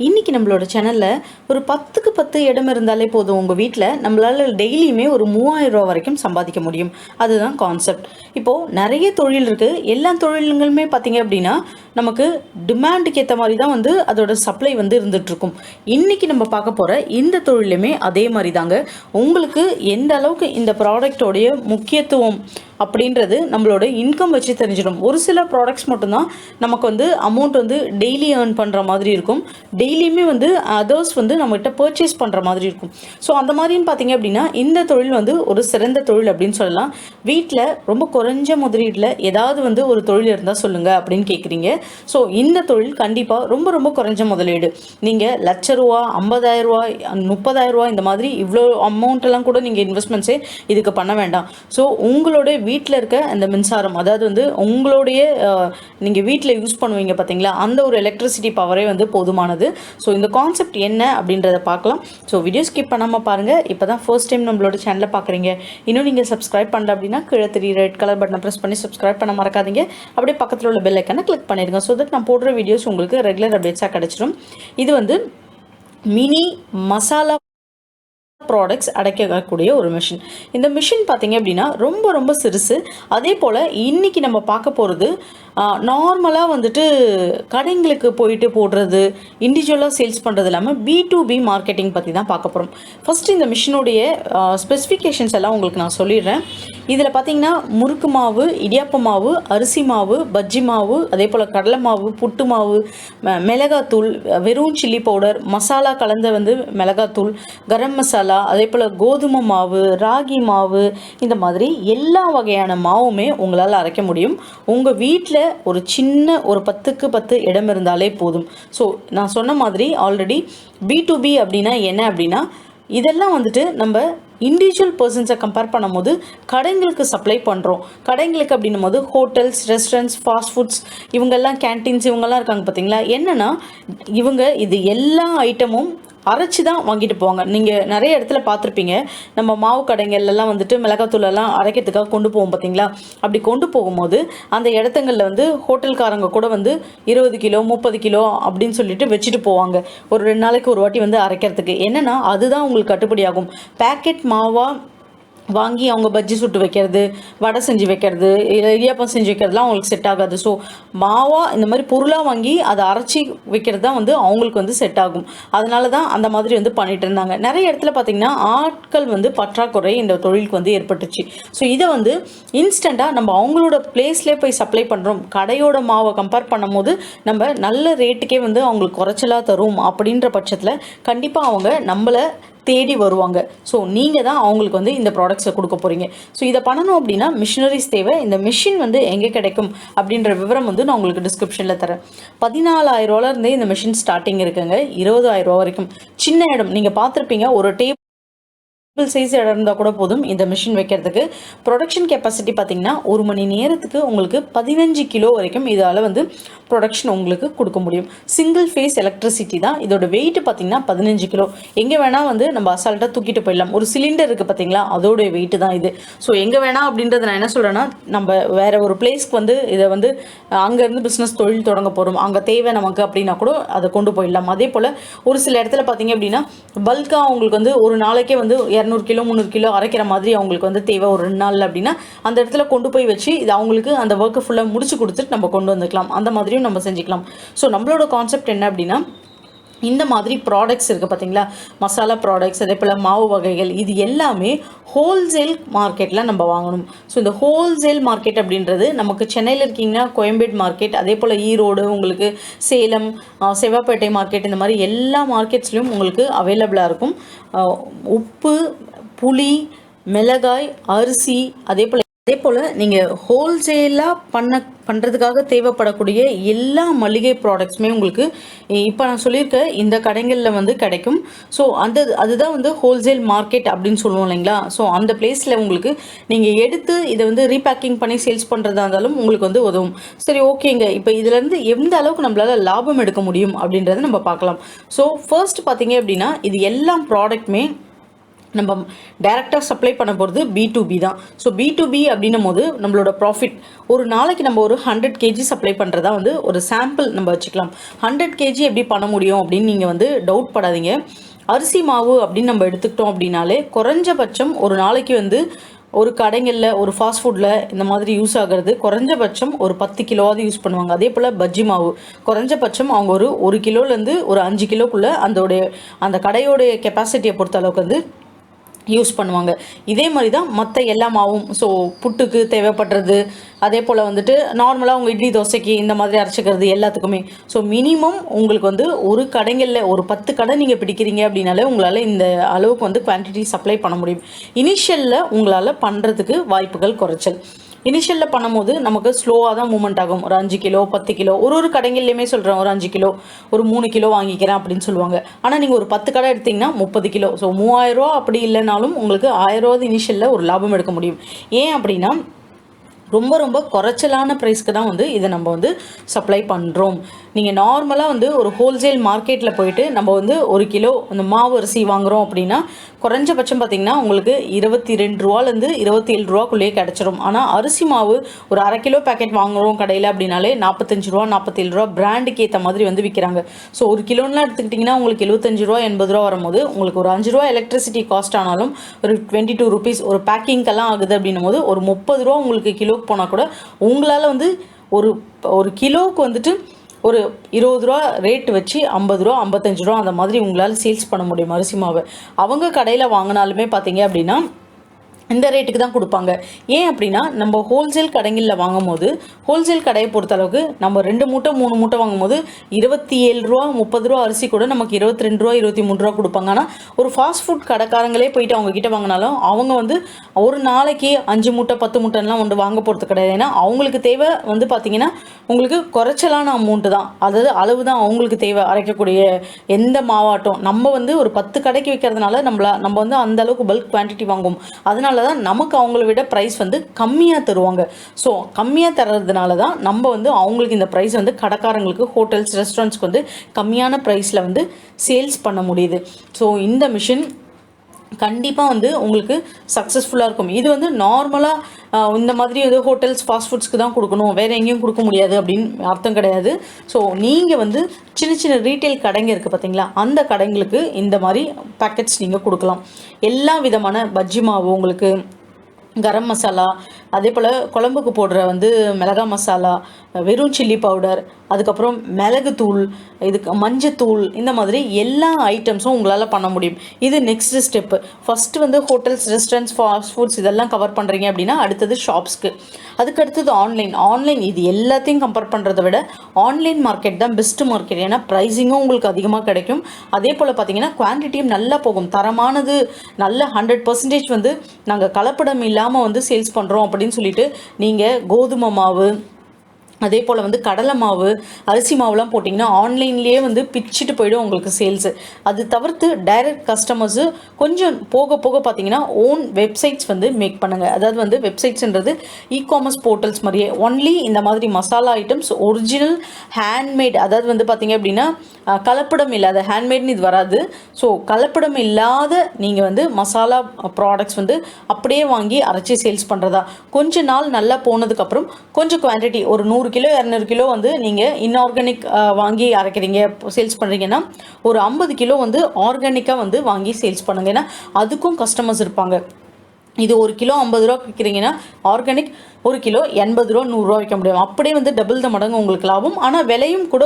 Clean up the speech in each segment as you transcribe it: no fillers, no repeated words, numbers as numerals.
இன்றைக்கி நம்மளோட சேனலில் ஒரு 10க்கு 10 இடம் இருந்தாலே போதும் உங்கள் வீட்டில் நம்மளால் டெய்லியுமே ஒரு 3000 ரூபா வரைக்கும் சம்பாதிக்க முடியும். அதுதான் கான்செப்ட். இப்போது நிறைய தொழில் இருக்குது. எல்லா தொழில்களுமே பார்த்திங்க அப்படின்னா நமக்கு டிமாண்டுக்கு ஏற்ற மாதிரி தான் அதோட சப்ளை இருந்துகிட்ருக்கும். இன்றைக்கி நம்ம பார்க்க போகிற இந்த தொழிலுமே அதே மாதிரி தாங்க. உங்களுக்கு எந்த அளவுக்கு இந்த ப்ராடக்டோடைய முக்கியத்துவம் அப்படின்றது நம்மளோட இன்கம் வச்சு தெரிஞ்சிடும். ஒரு சில ப்ராடக்ட்ஸ் மட்டும்தான் நமக்கு அமௌண்ட் டெய்லி ஏர்ன் பண்ணுற மாதிரி இருக்கும். டெய்லியுமே அதர்ஸ் நம்மகிட்ட பர்ச்சேஸ் பண்ணுற மாதிரி இருக்கும். ஸோ அந்த மாதிரின்னு பார்த்தீங்க அப்படின்னா இந்த தொழில் ஒரு சிறந்த தொழில் அப்படின்னு சொல்லலாம். வீட்டில் ரொம்ப குறைஞ்ச முதலீட்டில் ஏதாவது ஒரு தொழில் இருந்தால் சொல்லுங்கள் அப்படின்னு கேட்குறீங்க. ஸோ இந்த தொழில் கண்டிப்பாக ரொம்ப ரொம்ப குறைஞ்ச முதலீடு. நீங்கள் ₹1,00,000, ₹50,000, ₹30,000 இந்த மாதிரி இவ்வளோ அமௌண்ட்டெல்லாம் கூட நீங்கள் இன்வெஸ்ட்மெண்ட்ஸே இதுக்கு பண்ண வேண்டாம். ஸோ உங்களோட வீட்டில் இருக்க அந்த மின்சாரம், அதாவது உங்களுடைய நீங்கள் வீட்டில் யூஸ் பண்ணுவீங்க பார்த்தீங்களா, அந்த ஒரு எலக்ட்ரிசிட்டி பவரே போதுமானது. ஸோ இந்த கான்செப்ட் என்ன அப்படின்றத பார்க்கலாம். ஸோ வீடியோ ஸ்கிப் பண்ணாமல் பாருங்கள். இப்போ தான் ஃபர்ஸ்ட் டைம் நம்மளோட சேனலை பார்க்குறீங்க, இன்னும் நீங்கள் சப்ஸ்கிரைப் பண்ணல அப்படின்னா கீழே ரெட் கலர் பட்டனை ப்ரெஸ் பண்ணி சப்ஸ்கிரைப் பண்ண மறக்காதீங்க. அப்படியே பக்கத்தில் உள்ள பெல் ஐக்கானை கிளிக் பண்ணிடுங்க. ஸோ தட் நான் போடுற வீடியோஸ் உங்களுக்கு ரெகுலர் அப்டேட்ஸாக கிடச்சிடும். இது மினி மசாலா ப்ராடக்ட்ஸ் அடைக்கக்கூடிய ஒரு மிஷின். இந்த மிஷின் பார்த்தீங்க அப்படின்னா ரொம்ப ரொம்ப சிறுசு. அதே போல் இன்றைக்கி நம்ம பார்க்க போகிறது நார்மலாக கடைங்களுக்கு போயிட்டு போடுறது, இண்டிவிஜுவலாக சேல்ஸ் பண்ணுறது இல்லாமல் B2B மார்க்கெட்டிங் பற்றி தான் பார்க்க போகிறோம். ஃபஸ்ட்டு இந்த மிஷினுடைய ஸ்பெசிஃபிகேஷன்ஸ் எல்லாம் உங்களுக்கு நான் சொல்லிடுறேன். இதில் பார்த்தீங்கன்னா முறுக்கு மாவு, இடியாப்ப மாவு, அரிசி மாவு, பஜ்ஜி மாவு, அதே போல் கடலை மாவு, புட்டு மாவு, மிளகாத்தூள், வெறும் சில்லி பவுடர், மசாலா கலந்த மிளகாத்தூள், கரம் மசாலா, அதே போல் கோதுமை மாவு, ராகி மாவு, இந்த மாதிரி எல்லா வகையான மாவுமே உங்களால் அரைக்க முடியும். உங்கள் வீட்டில் ஒரு சின்ன ஒரு 10க்கு 10 இடம் இருந்தாலே போதும். ஸோ நான் சொன்ன மாதிரி ஆல்ரெடி B2B அப்படின்னா என்ன அப்படின்னா இதெல்லாம் நம்ம இண்டிவிஜுவல் பர்சன்ஸை கம்பேர் பண்ணும்போது கடைங்களுக்கு சப்ளை பண்ணுறோம். கடைங்களுக்கு அப்படின்னும் போது ஹோட்டல்ஸ், ரெஸ்டாரண்ட்ஸ், ஃபாஸ்ட் ஃபுட்ஸ், இவங்கெல்லாம் கேன்டீன்ஸ் இவங்கெல்லாம் இருக்காங்க பார்த்தீங்களா. என்னென்னா இவங்க இது எல்லா ஐட்டமும் அரைச்சி தான் வாங்கிட்டு போவாங்க. நீங்கள் நிறைய இடத்துல பார்த்துருப்பீங்க, நம்ம மாவு கடைங்கள்லாம் மிளகாத்தூளெல்லாம் அரைக்கிறதுக்காக கொண்டு போவோம் பார்த்தீங்களா. அப்படி கொண்டு போகும்போது அந்த இடத்துங்களில் ஹோட்டல்காரங்க கூட 20 கிலோ 30 கிலோ அப்படின்னு சொல்லிட்டு வச்சுட்டு போவாங்க. ஒரு 2 நாளைக்கு ஒரு வாட்டி அரைக்கிறதுக்கு. என்னென்னா அதுதான் உங்களுக்கு கட்டுப்படியாகும். பேக்கெட் மாவாக வாங்கி அவங்க பஜ்ஜி சுட்டு வைக்கிறது, வடை செஞ்சு வைக்கிறது, இடியாப்பம் செஞ்சு வைக்கிறதுலாம் அவங்களுக்கு செட் ஆகாது. ஸோ மாவாக இந்த மாதிரி பொருளாக வாங்கி அதை அரைச்சி வைக்கிறது தான் அவங்களுக்கு செட் ஆகும். அதனால தான் அந்த மாதிரி பண்ணிட்டு இருந்தாங்க. நிறைய இடத்துல பார்த்திங்கன்னா ஆட்கள் பற்றாக்குறை இந்த தொழிலுக்கு ஏற்பட்டுச்சு. ஸோ இதை இன்ஸ்டண்ட்டாக நம்ம அவங்களோட பிளேஸ்லேயே போய் சப்ளை பண்ணுறோம். கடையோட மாவை கம்பேர் பண்ணும் போது நம்ம நல்ல ரேட்டுக்கே அவங்களுக்கு குறைச்சலாக தரும். அப்படின்ற பட்சத்தில் கண்டிப்பாக அவங்க நம்மளை தேடி வருவாங்க. ஸோ நீங்கள் தான் அவங்களுக்கு இந்த ப்ராடக்ட்ஸை கொடுக்க போகிறீங்க. ஸோ இதை பண்ணணும் அப்படின்னா மிஷினரிஸ் தேவை. இந்த மிஷின் எங்கே கிடைக்கும் அப்படின்ற விவரம் நான் உங்களுக்கு டிஸ்கிரிப்ஷனில் தரேன். ₹14,000 இந்த மிஷின் ஸ்டார்டிங் இருக்குங்க. ₹20,000 வரைக்கும். சின்ன இடம் நீங்கள் பார்த்துருப்பீங்க, ஒரு டேபிள் சைஸ் இடம் இருந்தால் கூட போதும் இந்த மிஷின் வைக்கிறதுக்கு. ப்ரொடக்ஷன் கெப்பாசிட்டி பார்த்திங்கன்னா ஒரு மணி நேரத்துக்கு உங்களுக்கு 15 கிலோ வரைக்கும் இதால் ப்ரொடக்ஷன் உங்களுக்கு கொடுக்க முடியும். சிங்கிள் ஃபேஸ் எலக்ட்ரிசிட்டி தான். இதோட வெயிட் பார்த்திங்கன்னா 15 கிலோ. எங்கே வேணால் நம்ம அசால்ட்டாக தூக்கிட்டு போயிடலாம். ஒரு சிலிண்டர் இருக்குது பார்த்திங்களா, அதோடைய வெயிட்டு தான் இது. ஸோ எங்கே வேணால் அப்படின்றத நான் என்ன சொல்கிறேன்னா, நம்ம வேறு ஒரு பிளேஸ்க்கு இதை அங்கேருந்து பிஸ்னஸ் தொழில் தொடங்க போகிறோம், அங்கே தேவை நமக்கு அப்படின்னா கூட அதை கொண்டு போயிடலாம். அதே போல் ஒரு சில இடத்துல பார்த்திங்க அப்படின்னா பல்காக அவங்களுக்கு ஒரு நாளைக்கே 200 கிலோ 300 கிலோ அரைக்கிற மாதிரி அவங்களுக்கு தேவை ஒரு 2 நாள் அப்படின்னா அந்த இடத்துல கொண்டு போய் வச்சு இது அவங்களுக்கு அந்த ஒர்க்கை ஃபுல்லாக முடிச்சு கொடுத்துட்டு நம்ம கொண்டு வந்துக்கலாம். அந்த மாதிரியும் நம்ம செஞ்சுக்கலாம். ஸோ நம்மளோட கான்செப்ட் என்ன அப்படின்னா, இந்த மாதிரி ப்ராடக்ட்ஸ் இருக்குது பார்த்தீங்களா, மசாலா ப்ராடக்ட்ஸ், அதே போல் மாவு வகைகள், இது எல்லாமே ஹோல்சேல் மார்க்கெட்டில் நம்ம வாங்கணும். ஸோ இந்த ஹோல்சேல் மார்க்கெட் அப்படின்றது நமக்கு சென்னையில் இருக்கீங்கன்னா கோயம்பேடு மார்க்கெட், அதே போல் ஈரோடு, உங்களுக்கு சேலம், செவ்வாப்பேட்டை மார்க்கெட், இந்த மாதிரி எல்லா மார்க்கெட்ஸ்லையும் உங்களுக்கு அவைலபிளாக இருக்கும். உப்பு, புளி, மிளகாய், அரிசி, அதே போல் நீங்கள் ஹோல்சேலாக பண்ணுறதுக்காக தேவைப்படக்கூடிய எல்லா மளிகை ப்ராடக்ட்ஸுமே உங்களுக்கு இப்போ நான் சொல்லியிருக்க இந்த கடைகளில் கிடைக்கும். ஸோ அதுதான் ஹோல்சேல் மார்க்கெட் அப்படின்னு சொல்லுவோம் இல்லைங்களா. ஸோ அந்த பிளேஸில் உங்களுக்கு நீங்கள் எடுத்து இதை ரீபேக்கிங் பண்ணி சேல்ஸ் பண்ணுறதா இருந்தாலும் உங்களுக்கு உதவும். சரி, ஓகேங்க. இப்போ இதிலேருந்து எந்த அளவுக்கு நம்மளால் லாபம் எடுக்க முடியும் அப்படின்றத நம்ம பார்க்கலாம். ஸோ ஃபர்ஸ்ட் பார்த்தீங்க அப்படின்னா இது எல்லா ப்ராடக்ட்டுமே நம்ம டைரெக்டாக சப்ளை பண்ண போகிறது B2B தான். ஸோ B2B அப்படின்னும் போது நம்மளோட ப்ராஃபிட் ஒரு நாளைக்கு நம்ம ஒரு 100 kg சப்ளை பண்ணுறதா வந்து ஒரு சாம்பிள் நம்ம வச்சுக்கலாம். 100 kg எப்படி பண்ண முடியும் அப்படின்னு நீங்கள் வந்து டவுட் படாதீங்க. அரிசி மாவு அப்படின்னு நம்ம எடுத்துக்கிட்டோம் அப்படின்னாலே குறைஞ்சபட்சம் ஒரு நாளைக்கு வந்து ஒரு கடைகளில் ஒரு ஃபாஸ்ட் ஃபுட்டில் இந்த மாதிரி யூஸ் ஆகிறது குறைஞ்சபட்சம் ஒரு 10 கிலோவாவது யூஸ் பண்ணுவாங்க. அதே போல் பஜ்ஜி மாவு குறைஞ்சபட்சம் அவங்க ஒரு கிலோலேருந்து ஒரு 5 கிலோக்குள்ளே அந்த கடையோடைய கெப்பாசிட்டியை பொறுத்த அளவுக்கு வந்து யூஸ் பண்ணுவாங்க. இதே மாதிரி தான் மற்ற எல்லா மாவும். ஸோ புட்டுக்கு தேவைப்படுறது, அதே போல் வந்துட்டு நார்மலாக உங்கள் இட்லி தோசைக்கு இந்த மாதிரி அரைச்சிக்கிறது எல்லாத்துக்குமே. ஸோ மினிமம் உங்களுக்கு வந்து ஒரு கடைகளில் ஒரு 10 கடை நீங்கள் பிடிக்கிறீங்க அப்படின்னாலே உங்களால் இந்த அளவுக்கு வந்து குவான்டிட்டி சப்ளை பண்ண முடியும். இனிஷியலில் உங்களால் பண்ணுறதுக்கு வாய்ப்புகள் குறைச்சல். இனிஷியலில் பண்ணும்போது நமக்கு ஸ்லோவாக தான் மூவ்மெண்ட் ஆகும். ஒரு 5 கிலோ 10 கிலோ ஒரு கடைங்கள்லையுமே சொல்கிறேன், ஒரு 5 கிலோ ஒரு 3 கிலோ வாங்கிக்கிறேன் அப்படின்னு சொல்லுவாங்க. ஆனால் நீங்கள் ஒரு 10 கடை எடுத்திங்கன்னா 30 கிலோ. ஸோ 3000 அப்படி இல்லைனாலும் உங்களுக்கு 1000 இனிஷியலில் ஒரு லாபம் எடுக்க முடியும். ஏன் அப்படின்னா ரொம்ப ரொம்ப குறைச்சலான ப்ரைஸ்க்கு தான் வந்து இதை நம்ம வந்து சப்ளை பண்ணுறோம். நீங்கள் நார்மலாக வந்து ஒரு ஹோல்சேல் மார்க்கெட்டில் போயிட்டு நம்ம வந்து ஒரு கிலோ அந்த மாவு அரிசி வாங்குகிறோம் அப்படின்னா குறைஞ்சபட்சம் பார்த்திங்கன்னா உங்களுக்கு 22 ரூபாலேருந்து 27 ரூபாக்குள்ளேயே கிடச்சிரும். ஆனால் அரிசி மாவு ஒரு அரை கிலோ பேக்கெட் வாங்குகிறோம் கடையில் அப்படின்னாலே 45 ரூபா 47 ரூபா பிராண்டுக்கு ஏற்ற மாதிரி வந்து விற்கிறாங்க. ஸோ ஒரு கிலோலாம் எடுத்துக்கிட்டிங்கன்னா உங்களுக்கு 75 ரூபா 80 ரூபா வரும்போது உங்களுக்கு ஒரு 5 ரூபா எலக்ட்ரிசிட்டி காஸ்ட் ஆனாலும் ஒரு 22 ருபீஸ் ஒரு பேக்கிங்கெல்லாம் ஆகுது அப்படின்னும் போது ஒரு 30 ரூபா உங்களுக்கு கிலோக்கு போனால் கூட உங்களால் வந்து ஒரு கிலோவுக்கு வந்துட்டு ஒரு 20 ரூபா ரேட் வச்சு 50 ரூபா 55 ரூபா அந்த மாதிரி உங்களால் சேல்ஸ் பண்ண முடியும் அரிசி மாவை. அவங்க கடையில் வாங்கினாலுமே பார்த்தீங்க அப்படின்னா இந்த ரேட்டுக்கு தான் கொடுப்பாங்க. ஏன் அப்படின்னா நம்ம ஹோல்சேல் கடைகளில் வாங்கும் போது ஹோல்சேல் கடையை பொறுத்தளவுக்கு நம்ம 2 மூட்டை 3 மூட்டை வாங்கும் போது 27 ரூபா 30 ரூபா அரிசி கூட நமக்கு 22 ரூபா 23 ரூபா கொடுப்பாங்க. ஆனால் ஒரு ஃபாஸ்ட் ஃபுட் கடைக்காரங்களே போயிட்டு அவங்க கிட்ட வாங்கினாலும் அவங்க வந்து ஒரு நாளைக்கு 5 மூட்டை 10 மூட்டைலாம் வந்து வாங்க போகிறது கிடையாது. ஏன்னா அவங்களுக்கு தேவை வந்து பார்த்திங்கன்னா உங்களுக்கு குறைச்சலான அமௌண்ட்டு தான், அதாவது அளவு தான் அவங்களுக்கு தேவை. அரைக்கக்கூடிய எந்த மாவாட்டம் நம்ம வந்து ஒரு 10 கடைக்கு வைக்கிறதுனால நம்ம வந்து அந்த அளவுக்கு பல்க் குவான்டிட்டி வாங்குவோம். அதனால தான் நமக்கு அவங்கள விட ப்ரைஸ் வந்து கம்மியாக தருவாங்க. ஸோ கம்மியாக தர்றதுனால தான் நம்ம வந்து அவங்களுக்கு இந்த ப்ரைஸ் வந்து கடைக்காரங்களுக்கு ஹோட்டல்ஸ் ரெஸ்டாரண்ட்ஸ்க்கு வந்து கம்மியான ப்ரைஸில் வந்து சேல்ஸ் பண்ண முடியுது. ஸோ இந்த மிஷின் கண்டிப்பாக வந்து உங்களுக்கு சக்ஸஸ்ஃபுல்லாக இருக்கும். இது வந்து நார்மலாக இந்த மாதிரி வந்து ஹோட்டல்ஸ் ஃபாஸ்ட் ஃபுட்ஸ்க்கு தான் கொடுக்கணும், வேறு எங்கேயும் கொடுக்க முடியாது அப்படின்னு அர்த்தம் கிடையாது. ஸோ நீங்கள் வந்து சின்ன சின்ன ரீட்டைல் கடைங்க இருக்குது பார்த்தீங்களா, அந்த கடைங்களுக்கு இந்த மாதிரி பேக்கெட்ஸ் நீங்கள் கொடுக்கலாம். எல்லா விதமான பஜ்ஜி மாவு, உங்களுக்கு கரம் மசாலா, அதே போல் குழம்புக்கு போடுற வந்து மிளகா மசாலா, வெறும் சில்லி பவுடர், அதுக்கப்புறம் மிளகுத்தூள், இதுக்கு மஞ்சத்தூள், இந்த மாதிரி எல்லா ஐட்டம்ஸும் உங்களால் பண்ண முடியும். இது நெக்ஸ்ட் ஸ்டெப்பு. ஃபஸ்ட்டு வந்து ஹோட்டல்ஸ் ரெஸ்டாரண்ட்ஸ் ஃபாஸ்ட் ஃபுட்ஸ் இதெல்லாம் கவர் பண்ணுறீங்க அப்படின்னா அடுத்தது ஷாப்ஸ்க்கு, அதுக்கு அடுத்தது ஆன்லைன். இது எல்லாத்தையும் கம்பேர் பண்ணுறதை விட ஆன்லைன் மார்க்கெட் தான் பெஸ்ட் மார்க்கெட். ஏன்னா ப்ரைஸிங்கும் உங்களுக்கு அதிகமாக கிடைக்கும். அதே போல் பார்த்தீங்கன்னா குவான்டிட்டியும் நல்லா போகும், தரமானது, நல்ல 100% வந்து நாங்கள் கலப்படம் இல்லாமல் வந்து சேல்ஸ் பண்ணுறோம் அப்படின்னு சொல்லிட்டு நீங்கள் கோதுமை மாவு, அதே போல் வந்து கடலை மாவு, அரிசி மாவுலாம் போட்டிங்கன்னா ஆன்லைன்லேயே வந்து பிச்சுட்டு போய்டும் உங்களுக்கு சேல்ஸு. அது தவிர்த்து டைரக்ட் கஸ்டமர்ஸு கொஞ்சம் போக போக பார்த்தீங்கன்னா ஓன் வெப்சைட்ஸ் வந்து மேக் பண்ணுங்கள். அதாவது வந்து வெப்சைட்ஸ்ன்றது இ-காமர்ஸ் போர்ட்டல்ஸ் மாதிரியே ஒன்லி இந்த மாதிரி மசாலா ஐட்டம்ஸ் ஒரிஜினல் ஹேண்ட்மேட், அதாவது வந்து பார்த்திங்க அப்படின்னா கலப்படம் இல்லாத, ஹேண்ட்மேட்னு இது வராது. ஸோ கலப்படம் இல்லாத நீங்கள் வந்து மசாலா ப்ராடக்ட்ஸ் வந்து அப்படியே வாங்கி அரைச்சி சேல்ஸ் பண்ணுறதா. கொஞ்ச நாள் நல்லா போனதுக்கப்புறம் கொஞ்சம் குவான்டிட்டி ஒரு 100 கிலோ 200 கிலோ வந்து நீங்கள் இன்ஆர்கானிக் வாங்கி அரைக்கிறீங்க சேல்ஸ் பண்ணுறீங்கன்னா ஒரு 50 கிலோ வந்து ஆர்கானிக்காக வந்து வாங்கி சேல்ஸ் பண்ணுங்க. ஏன்னா அதுக்கும் கஸ்டமர்ஸ் இருப்பாங்க. இது 1 கிலோ 50 ரூபா விற்கிறீங்கன்னா ஆர்கானிக் 1 கிலோ 80 ரூபா 100 ரூபா விற்க முடியும். அப்படியே வந்து டபுள் த மடங்கு உங்களுக்கு லாபம். ஆனால் விலையும் கூட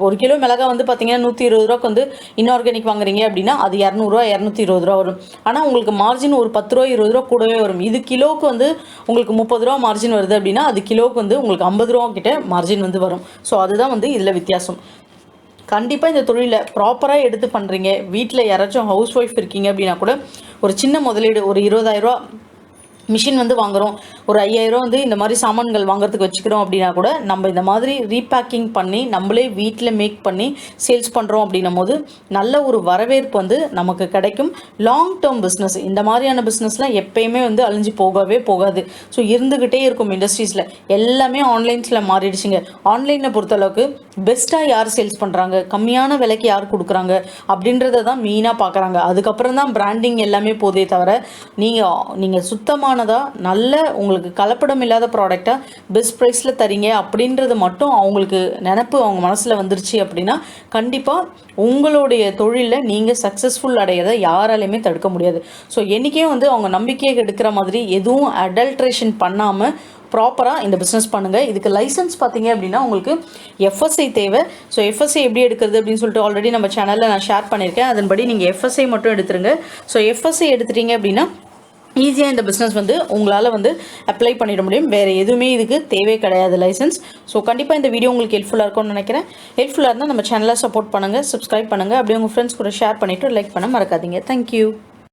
1 கிலோ மிளகா வந்து பார்த்தீங்கன்னா 120 ரூபாய்க்கு வந்து இன்ஆர்கானிக் வாங்குறீங்க அப்படின்னா அது 200 ரூபா 220 ரூபா வரும். ஆனால் உங்களுக்கு மார்ஜின் ஒரு 10 ரூபா 20 ரூபா கூடவே வரும். இது கிலோவுக்கு வந்து உங்களுக்கு 30 ரூபா மார்ஜின் வருது அப்படின்னா அது கிலோவுக்கு வந்து உங்களுக்கு 50 ரூபா கிட்ட மார்ஜின் வந்து வரும். ஸோ அதுதான் வந்து இதில் வித்தியாசம். கண்டிப்பாக இந்த தொழிலை ப்ராப்பராக எடுத்து பண்ணுறீங்க. வீட்டில் யாராச்சும் ஹவுஸ் ஒய்ஃப் இருக்கீங்க அப்படின்னா கூட ஒரு சின்ன முதலீடு ஒரு 20,000 ரூபா மிஷின் வந்து வாங்குகிறோம், ஒரு 5000 வந்து இந்த மாதிரி சாமான்கள் வாங்குறதுக்கு வச்சுக்கிறோம் அப்படின்னா கூட நம்ம இந்த மாதிரி ரீபேக்கிங் பண்ணி நம்மளே வீட்டில் மேக் பண்ணி சேல்ஸ் பண்ணுறோம் அப்படின்னும் போது நல்ல ஒரு வரவேற்பு வந்து நமக்கு கிடைக்கும். லாங் டேர்ம் பிஸ்னஸ், இந்த மாதிரியான பிஸ்னஸ்லாம் எப்பயுமே வந்து அழிஞ்சு போகவே போகாது. ஸோ இருந்துக்கிட்டே இருக்கும். இண்டஸ்ட்ரீஸில் எல்லாமே ஆன்லைன்ஸில் மாறிடுச்சுங்க. ஆன்லைனை பொறுத்தளவுக்கு பெஸ்ட்டாக யார் சேல்ஸ் பண்ணுறாங்க, கம்மியான விலைக்கு யார் கொடுக்குறாங்க அப்படின்றத தான் மெயினாக பார்க்குறாங்க. அதுக்கப்புறம் தான் பிராண்டிங் எல்லாமே போதே தவிர நீங்கள் சுத்தமானதாக நல்ல உங்களுக்கு கலப்படம் இல்லாத ப்ராடக்டாக பெஸ்ட் ப்ரைஸில் தரீங்க அப்படின்றது மட்டும் அவங்களுக்கு நினப்பு அவங்க மனசில் வந்துருச்சு அப்படின்னா கண்டிப்பாக உங்களுடைய தொழிலில் நீங்கள் சக்ஸஸ்ஃபுல் அடையதை யாராலையுமே தடுக்க முடியாது. ஸோ என்றைக்கே வந்து அவங்க நம்பிக்கையை எடுக்கிற மாதிரி எதுவும் அடல்ட்ரேஷன் பண்ணாமல் ப்ராப்பராக இந்த பிஸ்னஸ் பண்ணுங்கள். இதுக்கு லைசன்ஸ் பார்த்தீங்க அப்படின்னா உங்களுக்கு எஃப்எஸ்ஐ தேவை. ஸோ எஃப்எஸ்ஐ எப்படி எடுக்கிறது அப்படின்னு சொல்லிட்டு ஆல்ரெடி நம்ம சேனலில் நான் ஷேர் பண்ணியிருக்கேன். அதன்படி நீங்கள் எஃப்எஸ்ஐ மட்டும் எடுத்துருங்க. ஸோ எஃப்எஸ்ஐ எடுத்துட்டீங்க அப்படின்னா ஈஸியாக இந்த பிஸ்னஸ் வந்து உங்களால் வந்து அப்ளை பண்ணிட முடியும். வேறு எதுவுமே இதுக்கு தேவை கிடையாது லைசன்ஸ். ஸோ கண்டிப்பாக இந்த வீடியோ உங்களுக்கு ஹெல்ப்ஃபுல்லாக இருக்கும்னு நினைக்கிறேன். ஹெல்ப்ஃபுல்லாக இருந்தால் நம்ம சேனலை சப்போர்ட் பண்ணுங்கள், சப்ஸ்கிரைப் பண்ணுங்கள், அப்படியே உங்கள் ஃப்ரெண்ட்ஸ் கூட ஷேர் பண்ணிவிட்டு லைக் பண்ண மறக்காதீங்க. தேங்க்யூ.